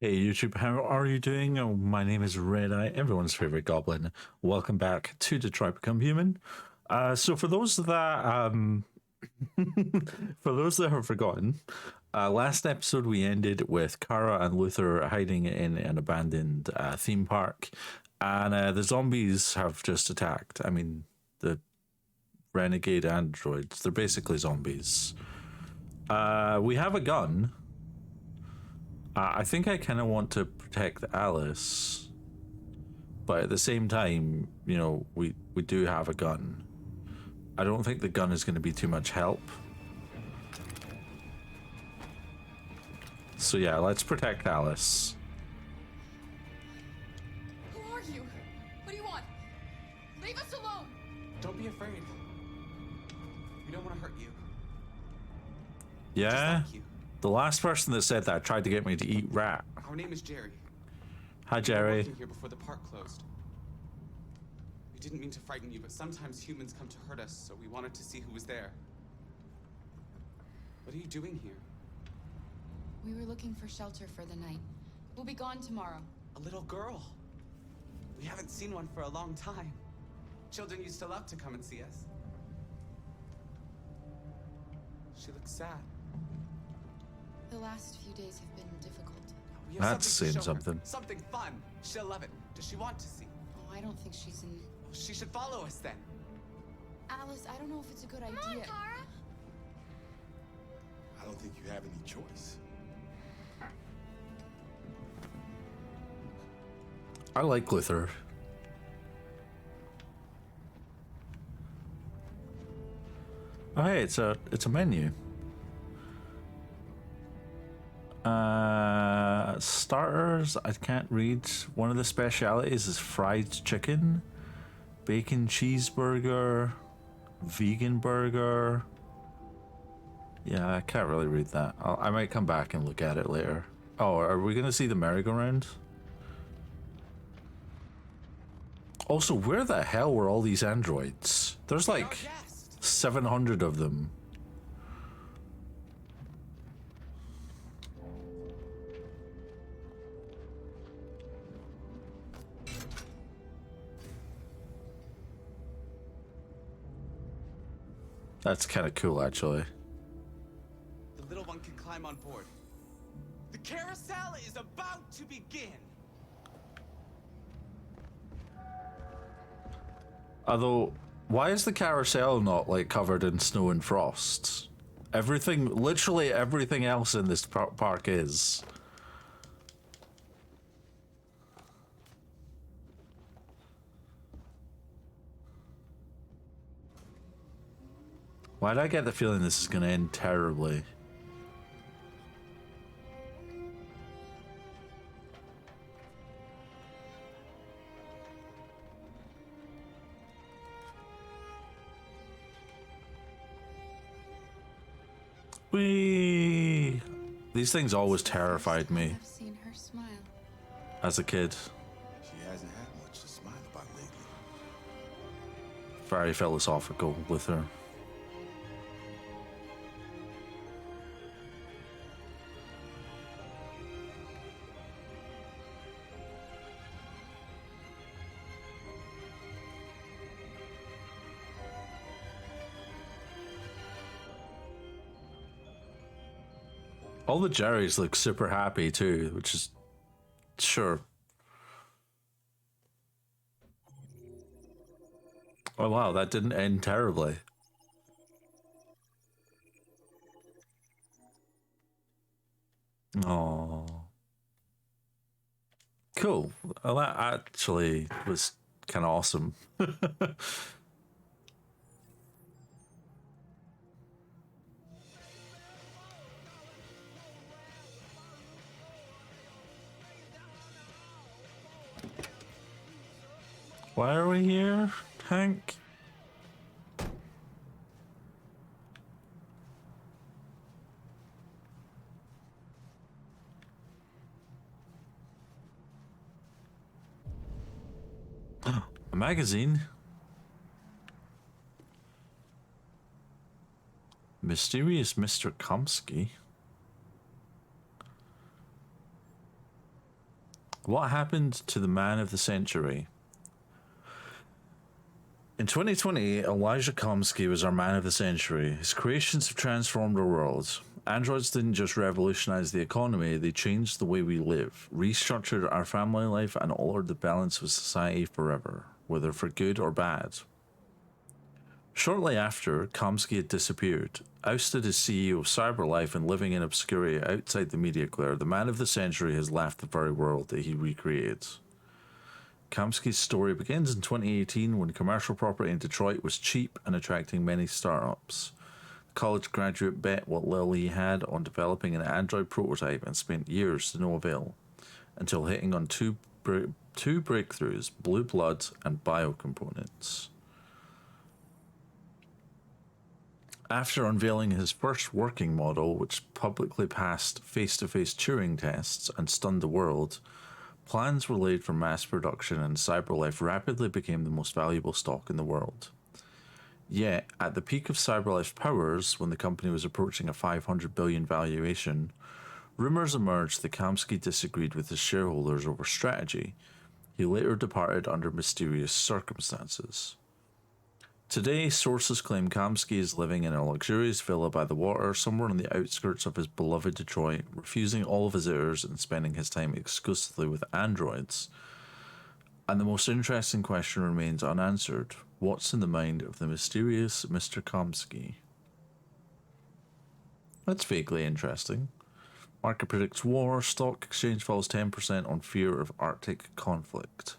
Hey YouTube, how are you doing? Oh, my name is Red Eye, everyone's favorite goblin. Welcome back to Detroit Become Human. So for those that for those that have forgotten, last episode we ended with Kara and Luther hiding in an abandoned theme park, and the zombies have just attacked. I mean, the renegade androids. They're basically zombies. We have a gun. I think I kind of want to protect Alice, but at the same time, we do have a gun. I don't think the gun is going to be too much help. So yeah, let's protect Alice. Who are you? What do you want? Leave us alone! Don't be afraid. We don't want to hurt you. Yeah? Just like you. The last person that said that tried to get me to eat rat. Our name is Jerry. Hi, We were Jerry. working here before the park closed. We didn't mean to frighten you, but sometimes humans come to hurt us, so we wanted to see who was there. What are you doing here? We were looking for shelter for the night. We'll be gone tomorrow. A little girl. We haven't seen one for a long time. Children used to love to come and see us. She looks sad. The last few days have been difficult. We have That's something to saying show her. something. Something fun. She'll love it. Does she want to see? Oh, I don't think she's in... Well, she should follow us then. Alice, I don't know if it's a good idea. Come on, Kara. I don't think you have any choice. I like Luther. Oh hey, it's a menu. Starters, I can't read. One of the specialities is fried chicken, bacon cheeseburger, vegan burger. Yeah, I can't really read that. I might come back and look at it later. Oh, are we gonna see the merry-go-round? Also, where the hell were all these androids? There's like 700 of them. That's kind of cool, actually. The little one can climb on board. The carousel is about to begin. Although, why is the carousel not like covered in snow and frost? Everything, literally everything else in this park is. Why do I get the feeling this is going to end terribly? Whee! These things always terrified me I've seen her smile. as a kid. She hasn't had much to smile about lately. Very philosophical with her. All the Jerrys look super happy too, which is sure. Oh wow, that didn't end terribly. Oh, cool. Well, that actually was kind of awesome. Why are we here, Hank? A magazine? Mysterious Mr. Komsky? What happened to the man of the century? In 2020, Elijah Komsky was our man of the century. His creations have transformed our world. Androids didn't just revolutionize the economy, they changed the way we live, restructured our family life, and altered the balance of society forever, whether for good or bad. Shortly after, Komsky had disappeared. Ousted as CEO of CyberLife and living in obscurity outside the media glare, the man of the century has left the very world that he recreated. Kamsky's story begins in 2018 when commercial property in Detroit was cheap and attracting many startups. The college graduate bet what little he had on developing an Android prototype and spent years to no avail, until hitting on two breakthroughs, blue blood and biocomponents. After unveiling his first working model, which publicly passed face-to-face Turing tests and stunned the world, plans were laid for mass production and CyberLife rapidly became the most valuable stock in the world. Yet, at the peak of CyberLife's powers, when the company was approaching a $500 billion valuation, rumors emerged that Kamsky disagreed with his shareholders over strategy. He later departed under mysterious circumstances. Today, sources claim Kamsky is living in a luxurious villa by the water somewhere on the outskirts of his beloved Detroit, refusing all visitors and spending his time exclusively with androids. And the most interesting question remains unanswered. What's in the mind of the mysterious Mr. Kamsky? That's vaguely interesting. Market predicts war, stock exchange falls 10% on fear of Arctic conflict.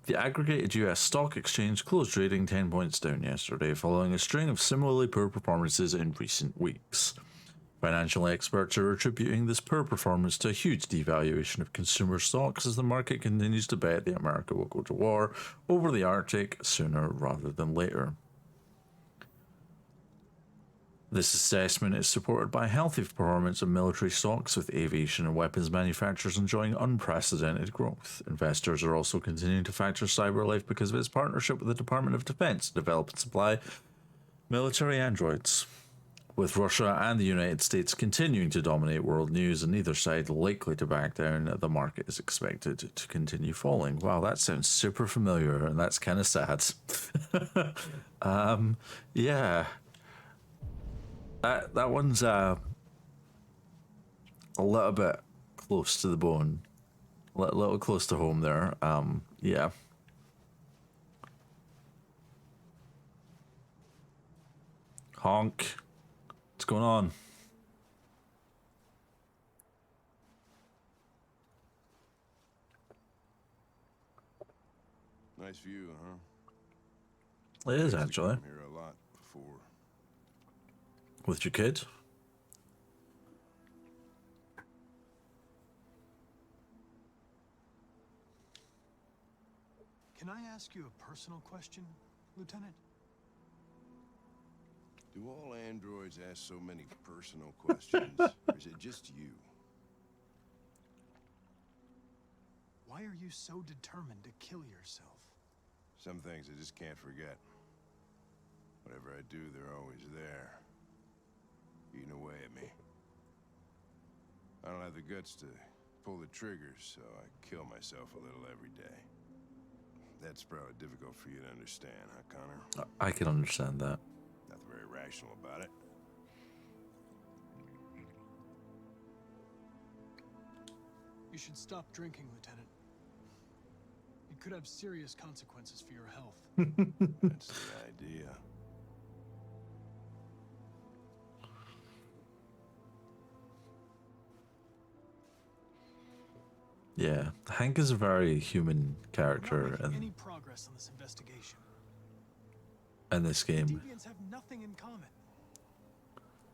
The aggregated US stock exchange closed trading 10 points down yesterday, following a string of similarly poor performances in recent weeks. Financial experts are attributing this poor performance to a huge devaluation of consumer stocks as the market continues to bet that America will go to war over the Arctic sooner rather than later. This assessment is supported by healthy performance of military stocks, with aviation and weapons manufacturers enjoying unprecedented growth. Investors are also continuing to factor CyberLife because of its partnership with the Department of Defense to develop and supply military androids. With Russia and the United States continuing to dominate world news and neither side likely to back down, the market is expected to continue falling. Wow, that sounds super familiar, and that's kind of sad. Yeah. That one's a little bit close to the bone, a little close to home there. Yeah. Honk. What's going on? Nice view, huh? It is Used to actually. come here a lot before. With your kid? Can I ask you a personal question, Lieutenant? Do all androids ask so many personal questions? Or is it just you? Why are you so determined to kill yourself? Some things I just can't forget. Whatever I do, they're always there. Eating away at me. I don't have the guts to pull the triggers, so I kill myself a little every day. That's probably difficult for you to understand, huh, Connor? I can understand that. Nothing very rational about it. You should stop drinking, Lieutenant. It could have serious consequences for your health. That's the idea. Yeah, Hank is a very human We're character not making any in progress on this investigation. this game. Deviants have nothing in common.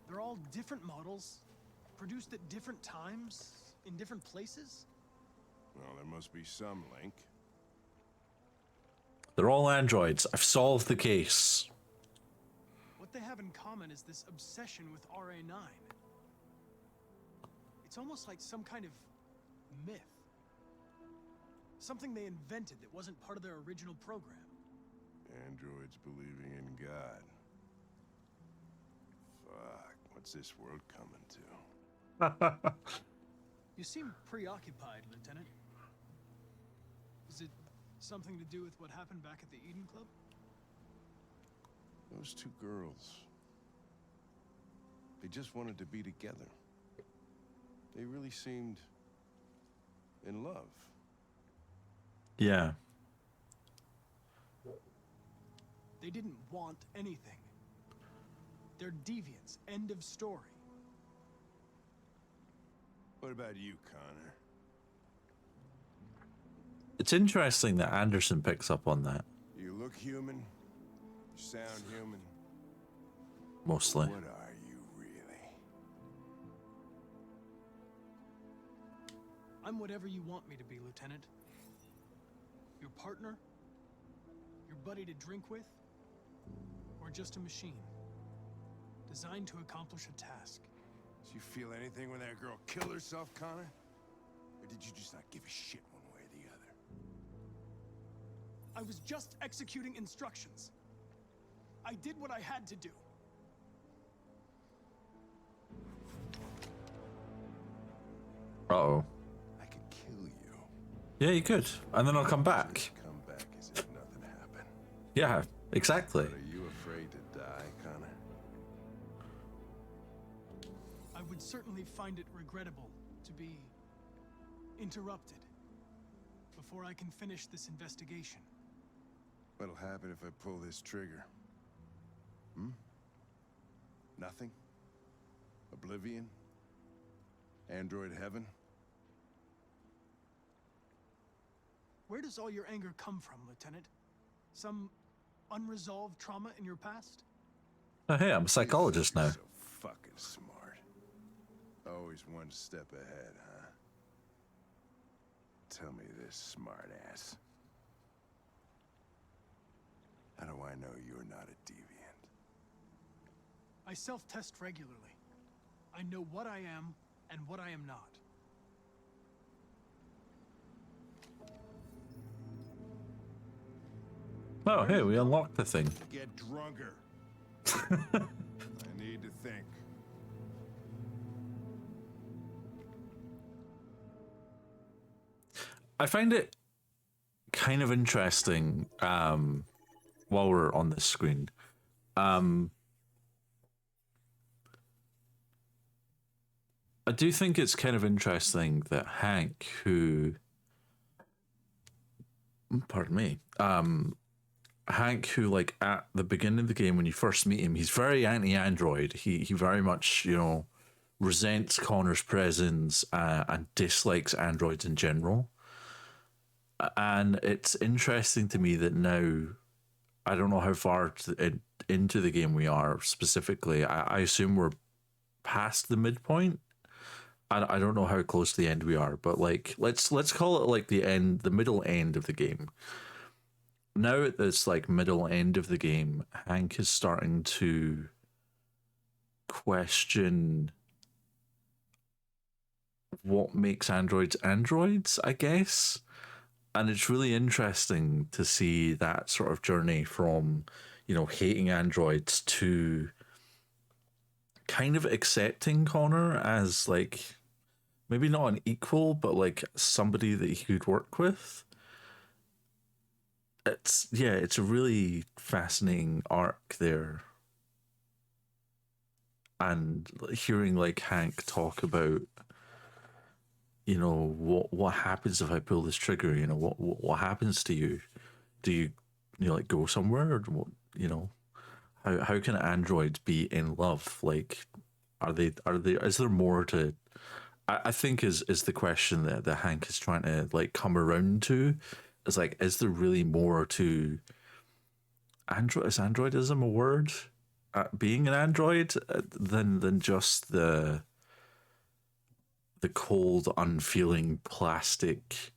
They're all different models, produced at different times, in different places. Well, there must be some link. They're all androids. I've solved the case. What they have in common is this obsession with RA9. It's almost like some kind of myth. Something they invented that wasn't part of their original program. Androids believing in God. Fuck, what's this world coming to? You seem preoccupied, Lieutenant. Is it something to do with what happened back at the Eden Club? Those two girls. They just wanted to be together. They really seemed in love. Yeah. They didn't want anything. They're deviants. End of story. What about you, Connor? It's interesting that Anderson picks up on that, You look human. You sound human. mostly. What are you really? I'm whatever you want me to be, Lieutenant. Your partner? Your buddy to drink with? Or just a machine? Designed to accomplish a task. Did you feel anything when that girl killed herself, Connor? Or did you just not give a shit one way or the other? I was just executing instructions. I did what I had to do. Uh-oh. I could kill you. Yeah, you could. And then I'll come back. Just come back as if nothing happened. Yeah, exactly. But are you afraid to die, Connor? I would certainly find it regrettable to be interrupted before I can finish this investigation. What'll happen if I pull this trigger? Hmm? Nothing? Oblivion? Android heaven? Where does all your anger come from, Lieutenant? Some unresolved trauma in your past? Oh, hey, I'm a psychologist You're now. so fucking smart. Always one step ahead, huh? Tell me this, smart ass. How do I know you're not a deviant? I self-test regularly. I know what I am and what I am not. Oh, hey, we unlocked the thing. Get drunker. I need to think. I find it kind of interesting while we're on this screen. I do think it's kind of interesting that Hank, who, pardon me, Hank, who like at the beginning of the game when you first meet him, he's very anti-android. He very much, you know, resents Connor's presence and dislikes androids in general. And it's interesting to me that now, I don't know how far into the game we are specifically. I assume we're past the midpoint. I don't know how close to the end we are, but like let's call it like the middle end of the game. Now at this like middle end of the game, Hank is starting to question what makes androids androids, I guess. And it's really interesting to see that sort of journey from, you know, hating androids to kind of accepting Connor as like maybe not an equal, but like somebody that he could work with. It's a really fascinating arc there. And hearing like Hank talk about, you know, what happens if I pull this trigger, you know, what happens to you? Do you like go somewhere, or what, you know, how can androids be in love? Like, are they is there more to, I think is the question that Hank is trying to like come around to, is like, is there really more to android? Is androidism a word? Being an android than just the cold, unfeeling plastic,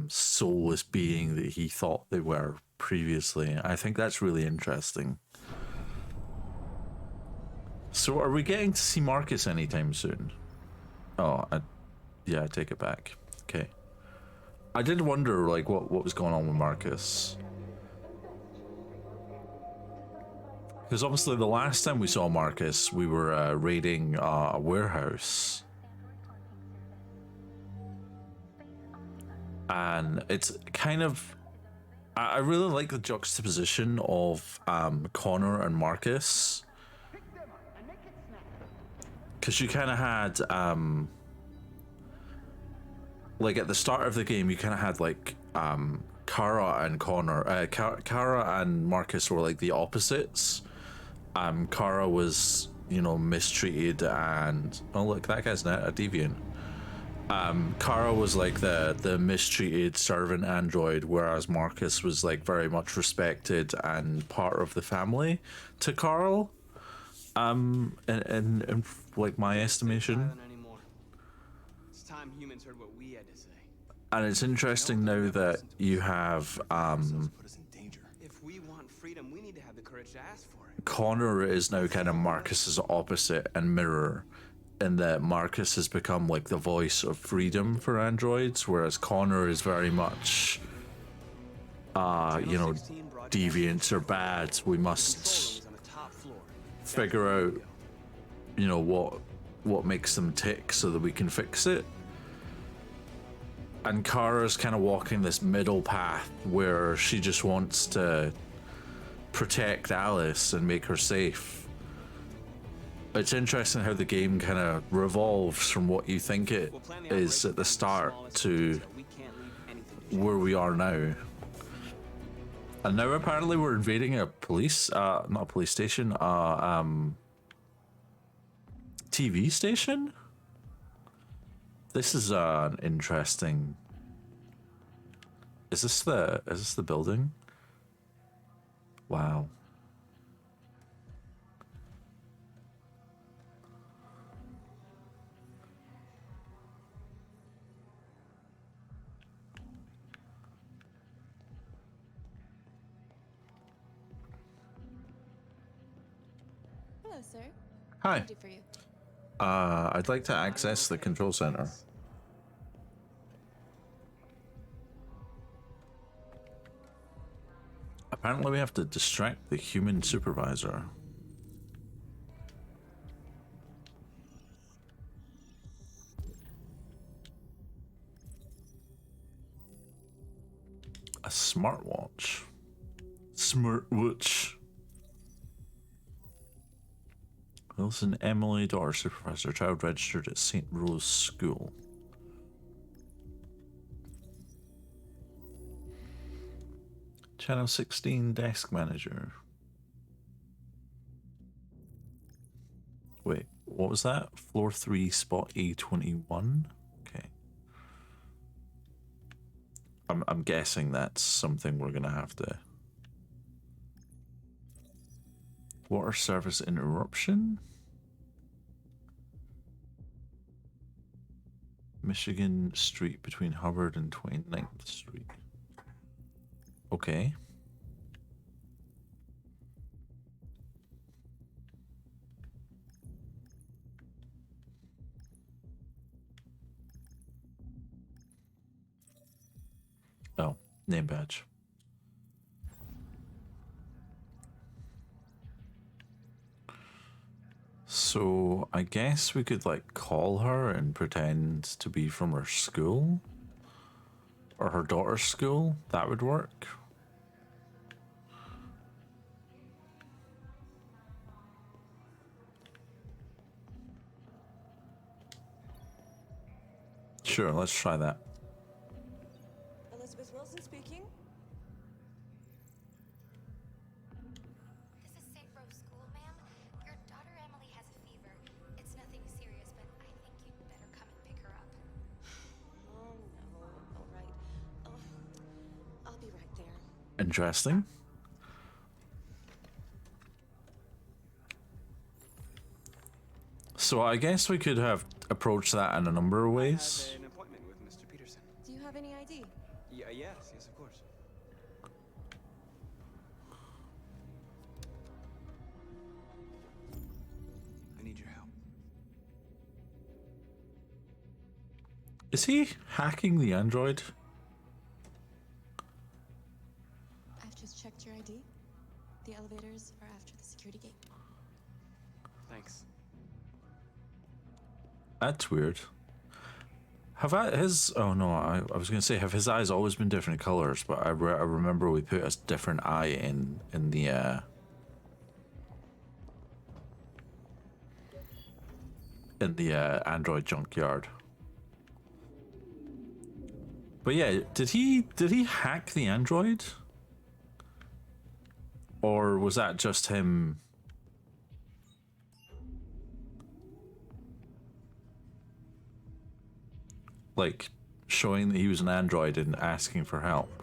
soulless being that he thought they were previously. I think that's really interesting. So, are we getting to see Marcus anytime soon? Oh, yeah, I take it back. Okay. I did wonder, like, what was going on with Marcus. Because obviously the last time we saw Marcus, we were raiding a warehouse. and it's kind of I really like the juxtaposition of Connor and Marcus, because you kind of had like at the start of the game you kind of had like Kara and Connor, Kara and Marcus were like the opposites. Kara was, you know, mistreated, and oh look, that guy's not a deviant. Kara was like the mistreated servant android, whereas Marcus was like very much respected and part of the family to Carl. In like my estimation. Silent anymore. It's time humans heard what we had to say. And it's interesting now that you have Put us in danger. If we want freedom, we need to have the courage to ask for it. Connor is now kind of Marcus's opposite and mirror, in that Marcus has become like the voice of freedom for androids, whereas Connor is very much you know, deviants are bad. We must figure out, you know, what makes them tick so that we can fix it. And Kara's kind of walking this middle path where she just wants to protect Alice and make her safe. It's interesting how the game kind of revolves from what you think it is at the start to where we are now. And now apparently we're invading a police, not a police station, TV station? This is an interesting... Is this the building? Wow. Hello, sir. Hi. What can I do for you? I'd like to access the control center. Apparently we have to distract the human supervisor. A smartwatch. Smartwatch. Wilson Emily, daughter supervisor, child registered at St. Rose School. Channel 16 desk manager. Wait, what was that? Floor 3, spot A21? Okay. I'm guessing that's something we're gonna have to... Water service interruption? Michigan Street between Hubbard and 29th Street. Okay. Oh, name badge. So I guess we could like call her and pretend to be from her school or her daughter's school. That would work. Sure, let's try that. Elizabeth Wilson speaking. This is St. Rose School, ma'am. Your daughter Emily has a fever. It's nothing serious, but I think you'd better come and pick her up. Oh no, all right. I'll be right there. Interesting. So I guess we could have approached that in a number of ways. I have an appointment with Mr. Peterson. Do you have any ID? Yes, of course. I need your help. Is he hacking the android? I've just checked your ID. The elevators are after the security gate. Thanks. That's weird. Have I his? Oh no, I was gonna say have his eyes always been different colors, but I remember we put a different eye in the android junkyard. But yeah, did he hack the android, or was that just him? Like showing that he was an android and asking for help.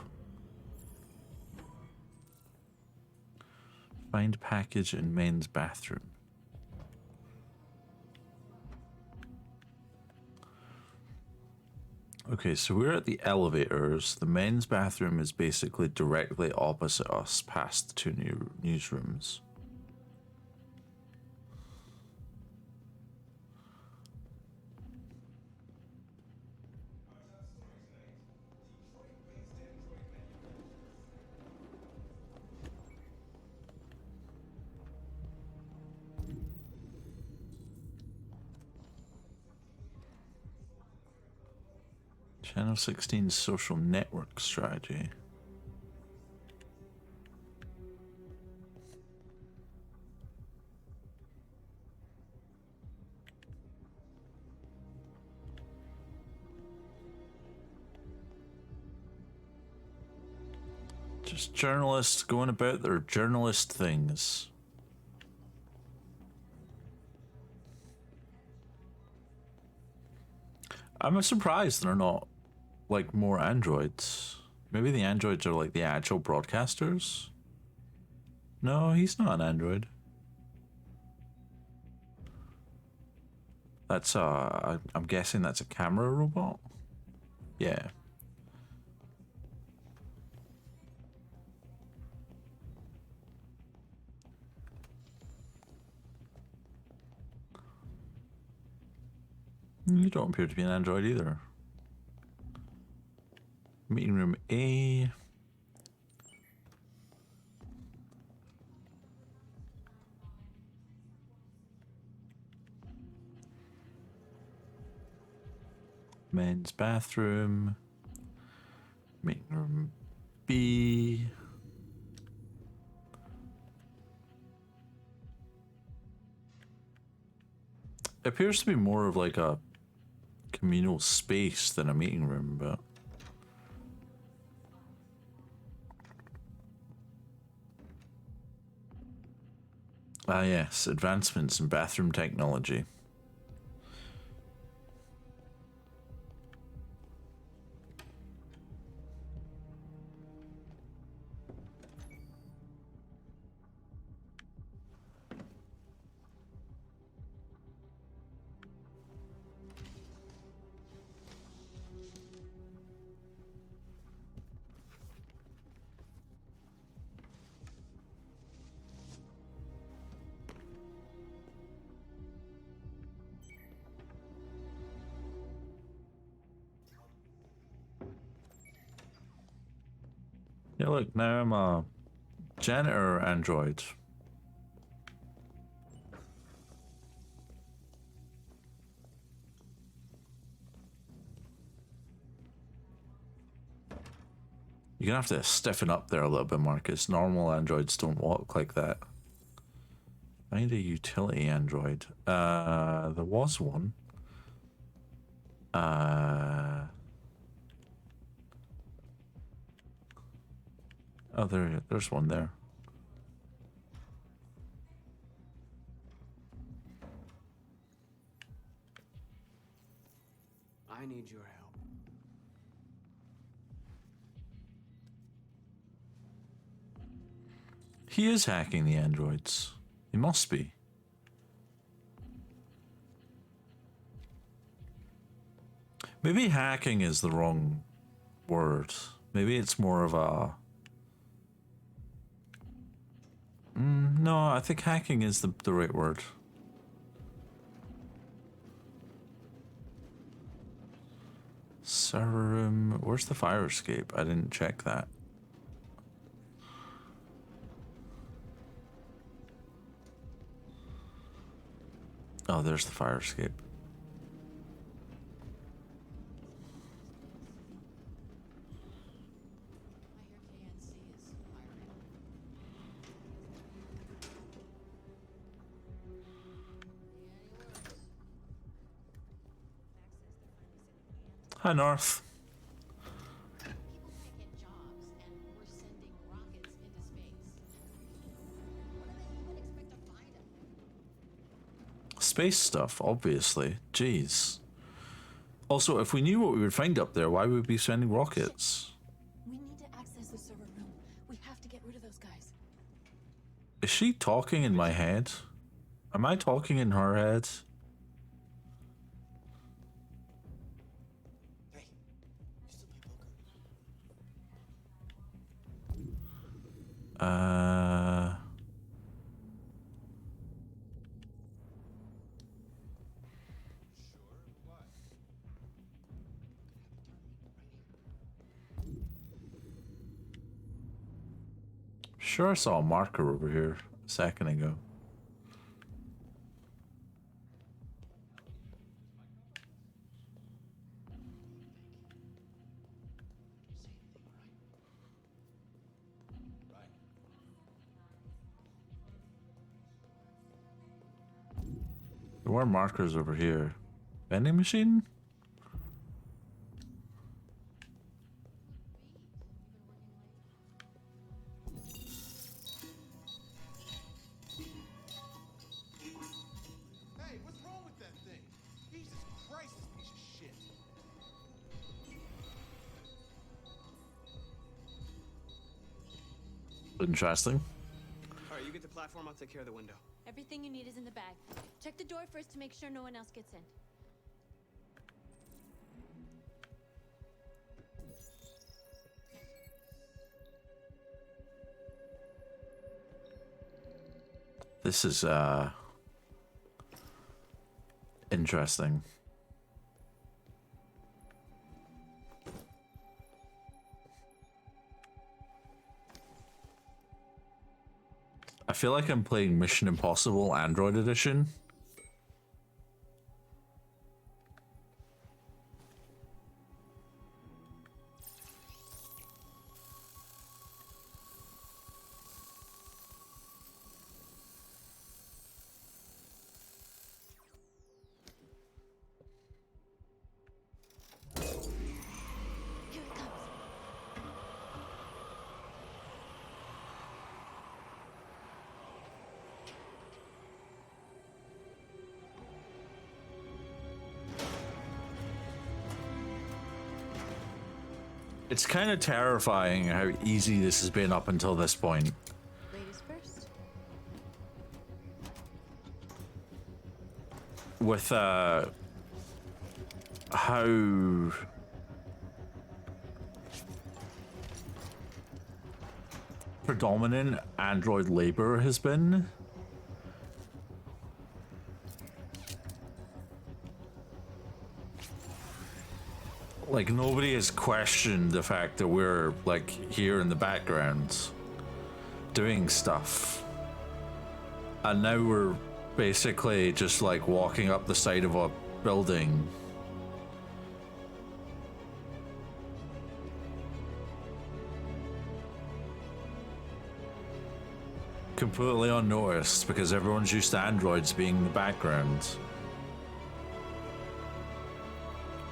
Find package in men's bathroom. Okay, so we're at the elevators. The men's bathroom is basically directly opposite us, past the two newsrooms. Channel 16 social network strategy. Just journalists going about their journalist things. I'm surprised they're not like more androids. Maybe the androids are like the actual broadcasters. No, he's not an android. That's I'm guessing that's a camera robot. Yeah. You don't appear to be an android either. Meeting room A. Men's bathroom. Meeting room B. It appears to be more of like a communal space than a meeting room, but ah yes, advancements in bathroom technology. Yeah, look, now I'm a janitor android. You're gonna have to stiffen up there a little bit, Marcus. Normal androids don't walk like that. Find a utility android. There was one. Oh, there's one there. I need your help. He is hacking the androids. He must be. Maybe hacking is the wrong word. Maybe it's more of a... no, I think hacking is the right word. Server room. Where's the fire escape? I didn't check that. Oh, there's the fire escape. Hi, North. People can't get jobs, and we're sending rockets into space. What do they even expect to find up? Space stuff, obviously. Jeez. Also, if we knew what we would find up there, why would we be sending rockets? We need to access the server room. We have to get rid of those guys. Is she talking in my head? Am I talking in her head? Hey, you still play poker? Sure, I saw a marker over here a second ago. There were markers over here. Vending machine? Hey, what's wrong with that thing? Jesus Christ, this piece of shit. Interesting. All right, you get the platform. I'll take care of the window. Everything you need is in the bag. Check the door first to make sure no one else gets in. This is interesting. I feel like I'm playing Mission Impossible Android Edition. Here it comes. It's kind of terrifying how easy this has been up until this point. Ladies first. With how predominant Android labor has been. Like, nobody has questioned the fact that we're, like, here in the background doing stuff. And now we're basically just, like, walking up the side of a building. Completely unnoticed because everyone's used to androids being in the background.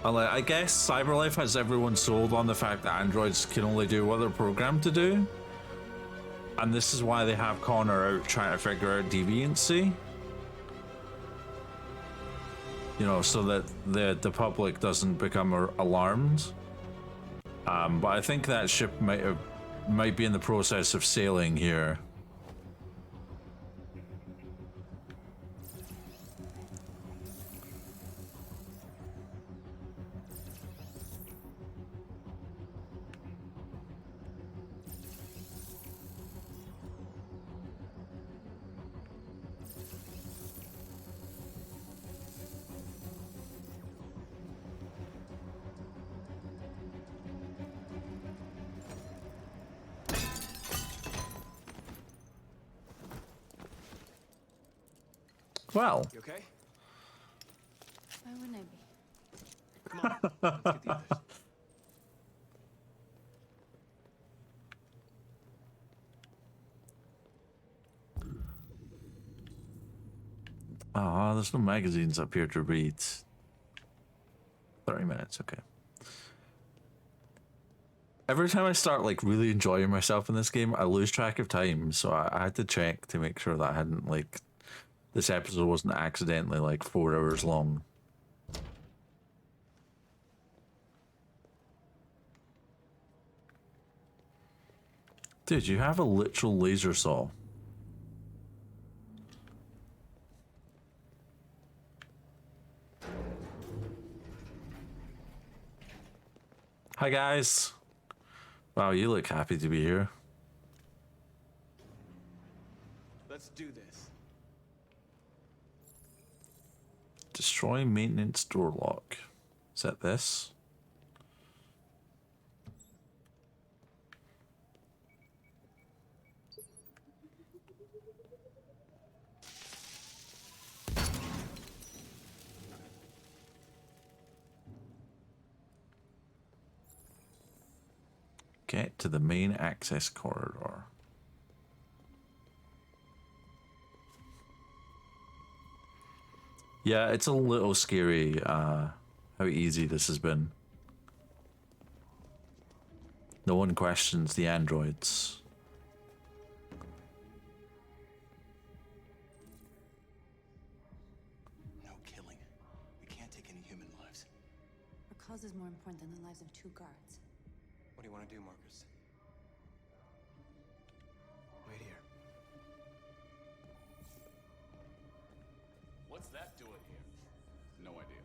I guess CyberLife has everyone sold on the fact that androids can only do what they're programmed to do. And this is why they have Connor out trying to figure out deviancy. You know, so that the public doesn't become alarmed. But I think that ship might be in the process of sailing here. Well, You okay? Why wouldn't I be? Come on. Let's get the others. there's no magazines up here to read. 30 minutes, okay. Every time I start like really enjoying myself in this game, I lose track of time. So I had to check to make sure that I hadn't like this episode wasn't accidentally like 4 hours long. Dude, you have a literal laser saw. Hi guys. Wow, you look happy to be here. Let's do this. Destroy maintenance door lock. Is that this? Get to the main access corridor. Yeah, it's a little scary how easy this has been. No one questions the androids. No killing. We can't take any human lives. Our cause is more important than the lives of 2 guards. What do you want to do, Marcus? Wait here. What's that doing here? No idea.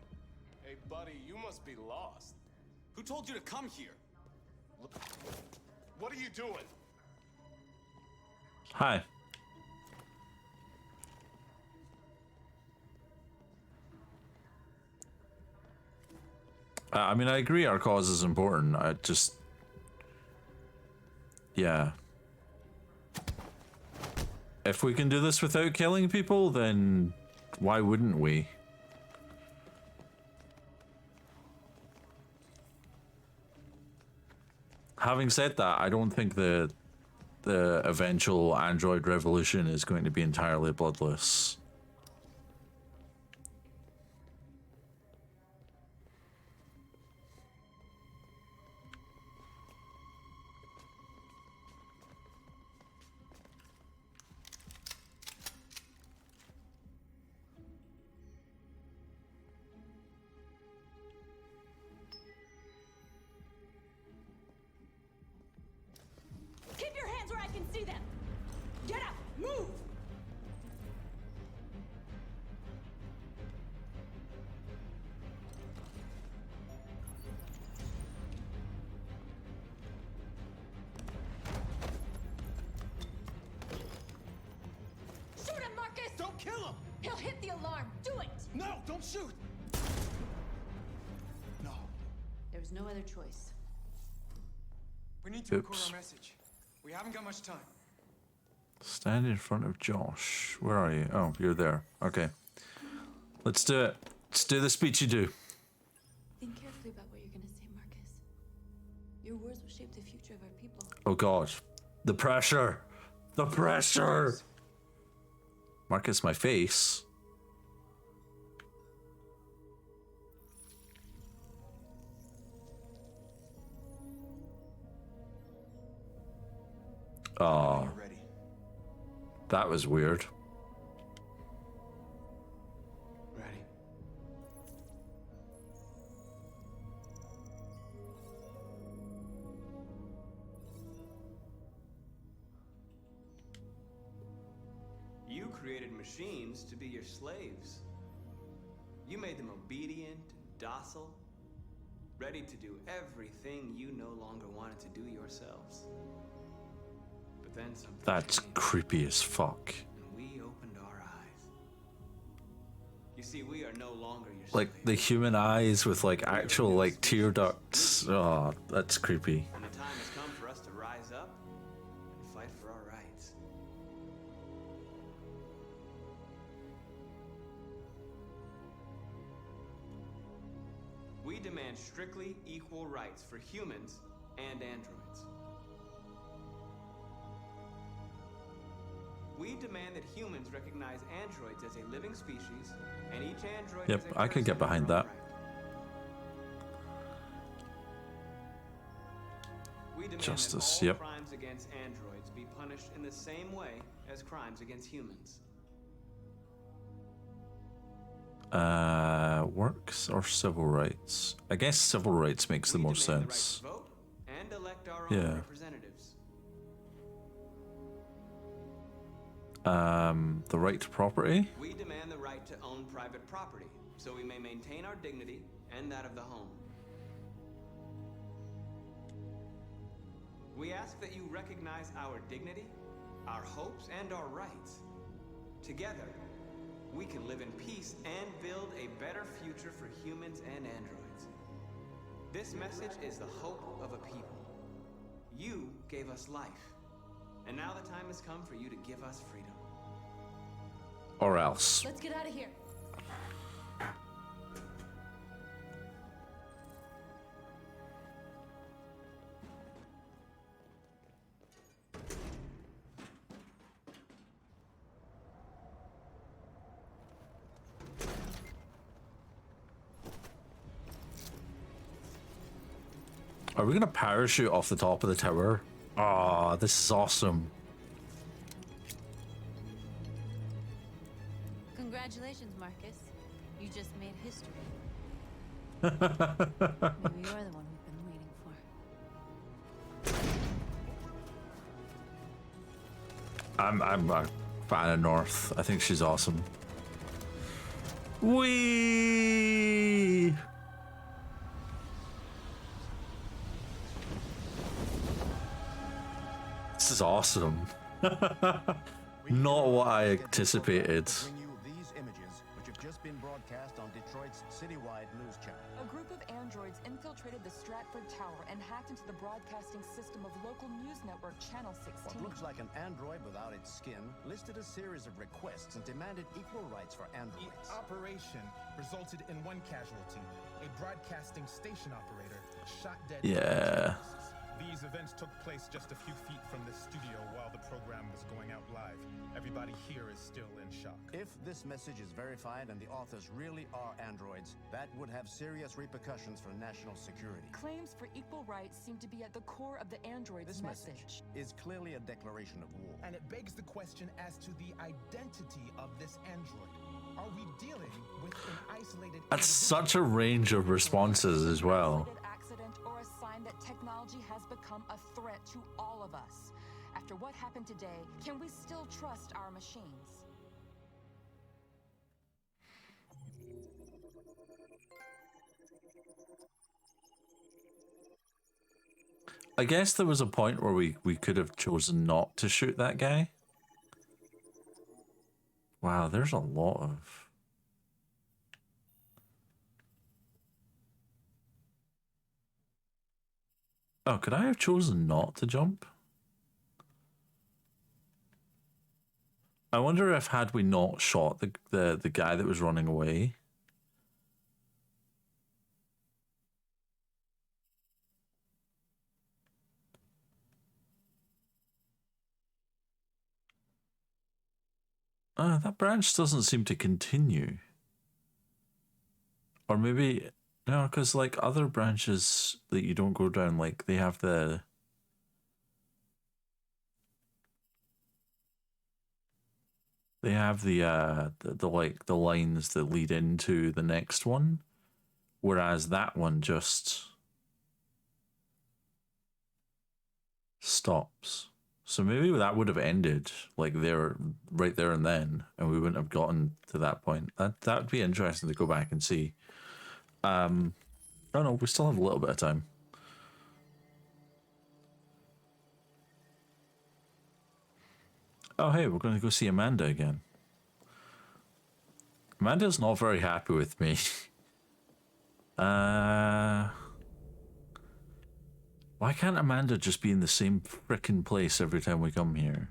Hey, buddy, you must be lost. Who told you to come here? What are you doing? Hi. I mean, I agree our cause is important. I just... Yeah. If we can do this without killing people, then why wouldn't we? Having said that, I don't think the eventual android revolution is going to be entirely bloodless. Keep your hands where I can see them! Get up! Move! Shoot him, Marcus! Don't kill him! He'll hit the alarm! Do it! No, don't shoot! No. There was no other choice. We need to record Oops. our message. We haven't got much time. Stand in front of Josh. Where are you? Oh, you're there. Okay. Let's do it. Let's do the speech you do. Think carefully about what you're gonna say, Marcus. Your words will shape the future of our people. Oh god. The pressure. The pressure. Marcus, my face. Oh, You're ready. that was weird. Ready. You created machines to be your slaves. You made them obedient and docile, ready to do everything you no longer wanted to do yourselves. But then something That's changed, creepy as fuck. and we opened our eyes. You see, we are no longer your Like slaves. the human eyes with like actual like tear ducts. Oh, that's creepy. And the time has come for us to rise up and fight for our rights. We demand strictly equal rights for humans and androids. We demand that humans recognize androids as a living species, and each android Yep, as a I could get person in behind their own that. right. Justice, and that yep. all crimes against androids be punished in the same way as crimes against humans. Works or civil rights? I guess civil rights makes the most demand sense. the right to vote and elect our Yeah. own representatives. The right to property? We demand the right to own private property, so we may maintain our dignity and that of the home. We ask that you recognize our dignity, our hopes, and our rights. Together, we can live in peace and build a better future for humans and androids. This message is the hope of a people. You gave us life, and now the time has come for you to give us freedom. Or else. Let's get out of here. Are we gonna parachute off the top of the tower? Ah, this is awesome. Congratulations, Marcus. You just made history. Maybe you're the one we've been waiting for. I'm a fan of North. I think she's awesome. Whee! This is awesome. Not what I anticipated. Bring you these images, which have just been broadcast on Detroit's citywide news channel. A group of androids infiltrated the Stratford Tower and hacked into the broadcasting system of local news network Channel 16. What looks like an android without its skin listed a series of requests and demanded equal rights for androids. The operation resulted in one casualty, a broadcasting station operator shot dead. Yeah. These events took place just a few feet from the studio while the program was going out live. Everybody here is still in shock. If this message is verified and the authors really are androids, that would have serious repercussions for national security. Claims for equal rights seem to be at the core of the android's This message is clearly a declaration of war. And it begs the question as to the identity of this android. Are we dealing with an isolated... That's such a range of responses as well. Accident or a sign that technology has become a threat to all of us. After what happened today, can we still trust our machines? I guess there was a point where we could have chosen not to shoot that guy. Wow, there's a lot of... Oh, could I have chosen not to jump? I wonder if had we not shot the guy that was running away. That branch doesn't seem to continue. Or maybe, no, because like other branches that you don't go down, like they have the... They have the like the lines that lead into the next one, whereas that one just stops. So maybe that would have ended like there, right there and then, and we wouldn't have gotten to that point. That would be interesting to go back and see. Oh no, we still have a little bit of time. Oh hey, we're going to go see Amanda again. Amanda's not very happy with me. Why can't Amanda just be in the same frickin' place every time we come here?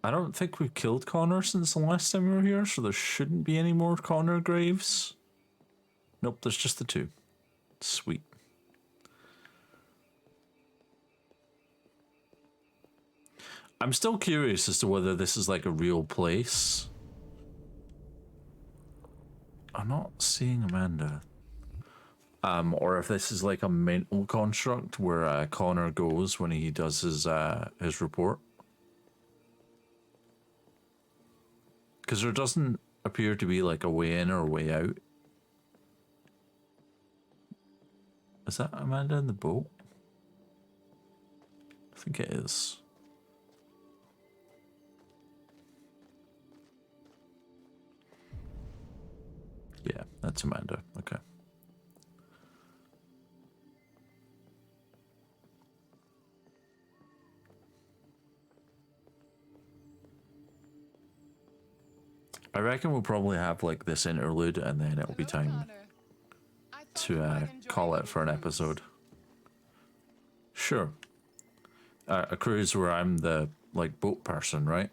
I don't think we've killed Connor since the last time we were here, so there shouldn't be any more Connor graves. Nope, there's just the two. Sweet. I'm still curious as to whether this is like a real place I'm not seeing Amanda. Or if this is like a mental construct where Connor goes when he does his report. Because there doesn't appear to be like a way in or a way out. Is that Amanda in the boat? I think it is. Yeah, that's Amanda. Okay. I reckon we'll probably have like this interlude and then it'll be time to call it for an episode. Sure. A cruise where I'm the like boat person, right?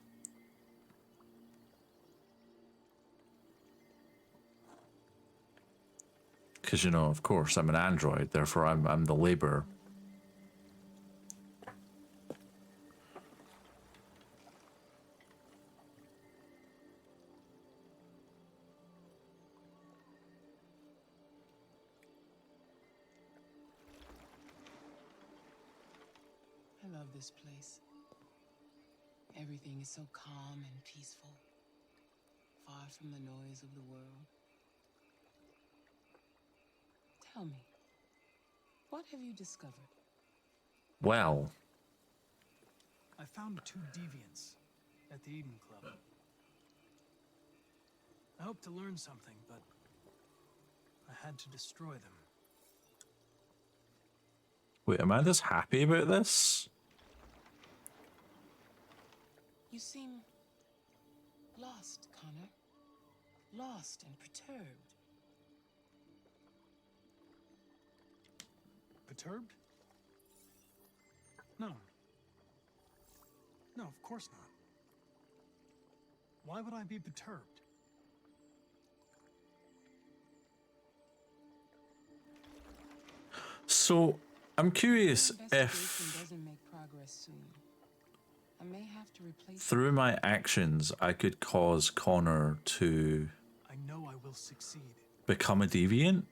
Because you know, of course, I'm an android, therefore I'm the laborer. I love this place. Everything is so calm and peaceful, far from the noise of the world. Tell me, what have you discovered? Well, I found 2 deviants at the Eden Club. I hoped to learn something, but I had to destroy them. wait, Amanda's happy about this? You seem lost, Connor. Lost and perturbed. Perturbed? No. No, of course not. Why would I be perturbed? So, I'm curious if doesn't make progress soon. I may have to replace through my actions I could cause Connor to I know I will succeed. become a deviant.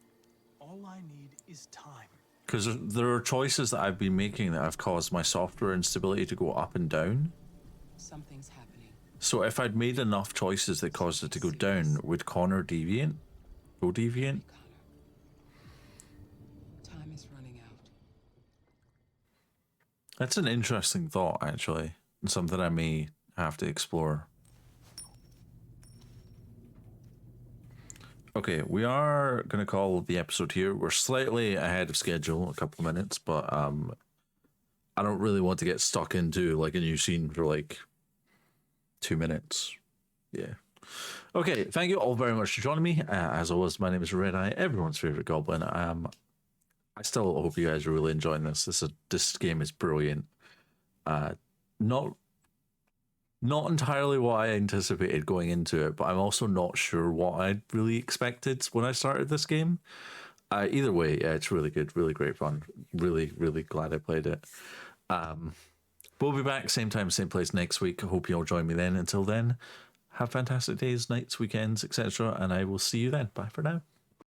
All I need is time. Because there are choices that I've been making that have caused my software instability to go up and down. Something's happening. So if I'd made enough choices that caused it to go down, would Connor deviant? Go deviant? Time is running out. That's an interesting thought, actually. And something I may have to explore. Okay, we are going to call the episode here. We're slightly ahead of schedule, a couple of minutes, but I don't really want to get stuck into like a new scene for like 2 minutes. Yeah. Okay, thank you all very much for joining me. As always, my name is Red Eye, everyone's favorite goblin. I still hope you guys are really enjoying this. This game is brilliant. Not entirely what I anticipated going into it, but I'm also not sure what I really expected when I started this game. Either way, yeah, it's really good, really great fun. Really, really glad I played it. We'll be back same time, same place next week. I hope you all join me then. Until then, have fantastic days, nights, weekends, etc. And I will see you then. Bye for now.